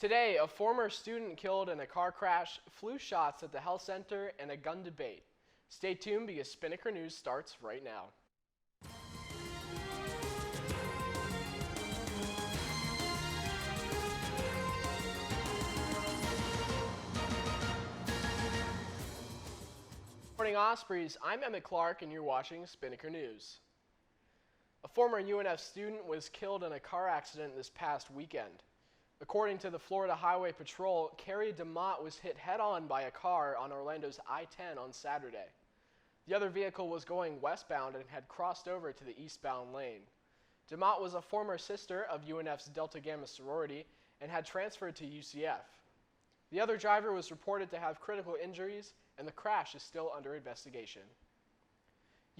Today, a former student killed in a car crash, flu shots at the health center, and a gun debate. Stay tuned because Spinnaker News starts right now. Morning Ospreys, I'm Emmett Clark and you're watching Spinnaker News. A former UNF student was killed in a car accident this past weekend. According to the Florida Highway Patrol, Carrie DeMott was hit head-on by a car on Orlando's I-10 on Saturday. The other vehicle was going westbound and had crossed over to the eastbound lane. DeMott was a former sister of UNF's Delta Gamma sorority and had transferred to UCF. The other driver was reported to have critical injuries, and the crash is still under investigation.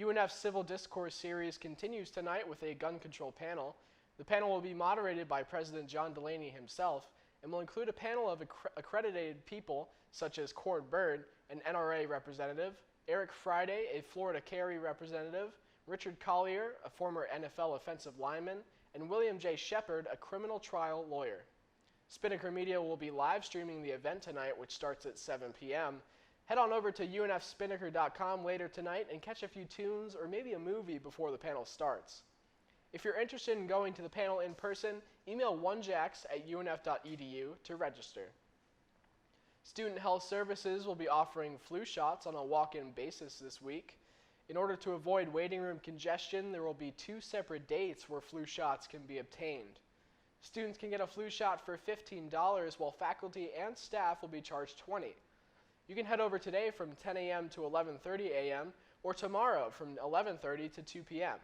UNF's Civil Discourse series continues tonight with a gun control panel. The panel will be moderated by President John Delaney himself and will include a panel of accredited people such as Cord Bird, an NRA representative, Eric Friday, a Florida Carry representative, Richard Collier, a former NFL offensive lineman, and William J. Shepard, a criminal trial lawyer. Spinnaker Media will be live streaming the event tonight, which starts at 7 p.m. Head on over to unfspinnaker.com later tonight and catch a few tunes or maybe a movie before the panel starts. If you're interested in going to the panel in person, email onejax@unf.edu to register. Student Health Services will be offering flu shots on a walk-in basis this week. In order to avoid waiting room congestion, there will be 2 separate dates where flu shots can be obtained. Students can get a flu shot for $15 while faculty and staff will be charged $20. You can head over today from 10 a.m. to 11:30 a.m. or tomorrow from 11:30 to 2 p.m.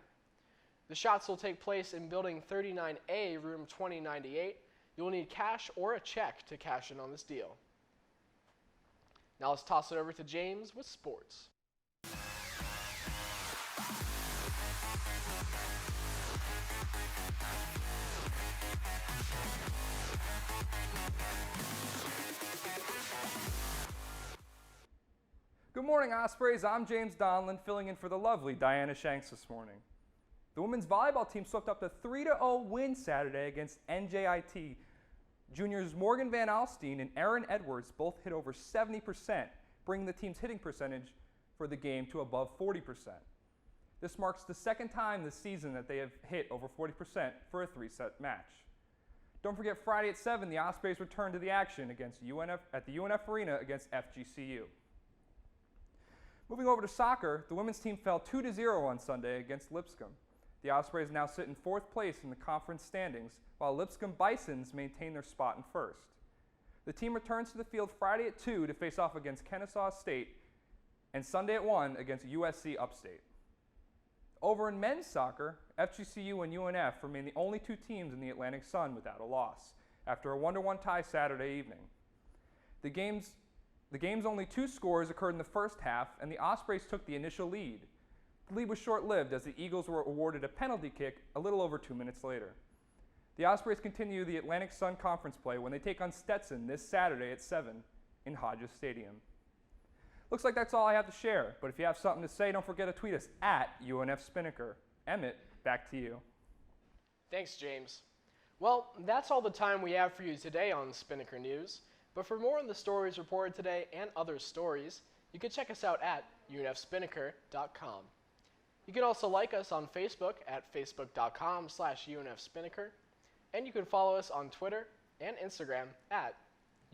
The shots will take place in Building 39A, Room 2098. You'll need cash or a check to cash in on this deal. Now let's toss it over to James with sports. Good morning, Ospreys. I'm James Donlin, filling in for the lovely Diana Shanks this morning. The women's volleyball team swept up a 3-0 win Saturday against NJIT. Juniors Morgan Van Alstine and Erin Edwards both hit over 70%, bringing the team's hitting percentage for the game to above 40%. This marks the second time this season that they have hit over 40% for a 3-set match. Don't forget Friday at 7, the Ospreys return to the action against UNF at the UNF Arena against FGCU. Moving over to soccer, the women's team fell 2-0 on Sunday against Lipscomb. The Ospreys now sit in 4th place in the conference standings, while Lipscomb Bisons maintain their spot in 1st. The team returns to the field Friday at 2 to face off against Kennesaw State, and Sunday at 1 against USC Upstate. Over in men's soccer, FGCU and UNF remain the only 2 teams in the Atlantic Sun without a loss, after a 1-1 tie Saturday evening. The game's only 2 scores occurred in the first half, and the Ospreys took the initial lead. The lead was short-lived as the Eagles were awarded a penalty kick a little over 2 minutes later. The Ospreys continue the Atlantic Sun Conference play when they take on Stetson this Saturday at 7 in Hodges Stadium. Looks like that's all I have to share, but if you have something to say, don't forget to tweet us at UNFSpinnaker. Emmett, back to you. Thanks, James. Well, that's all the time we have for you today on Spinnaker News. But for more on the stories reported today and other stories, you can check us out at unfspinnaker.com. You can also like us on Facebook at facebook.com/UNFSpinnaker, and you can follow us on Twitter and Instagram at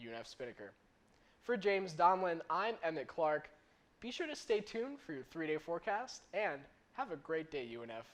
UNFSpinnaker. For James Donlin, I'm Emmett Clark. Be sure to stay tuned for your 3-day forecast, and have a great day, UNF.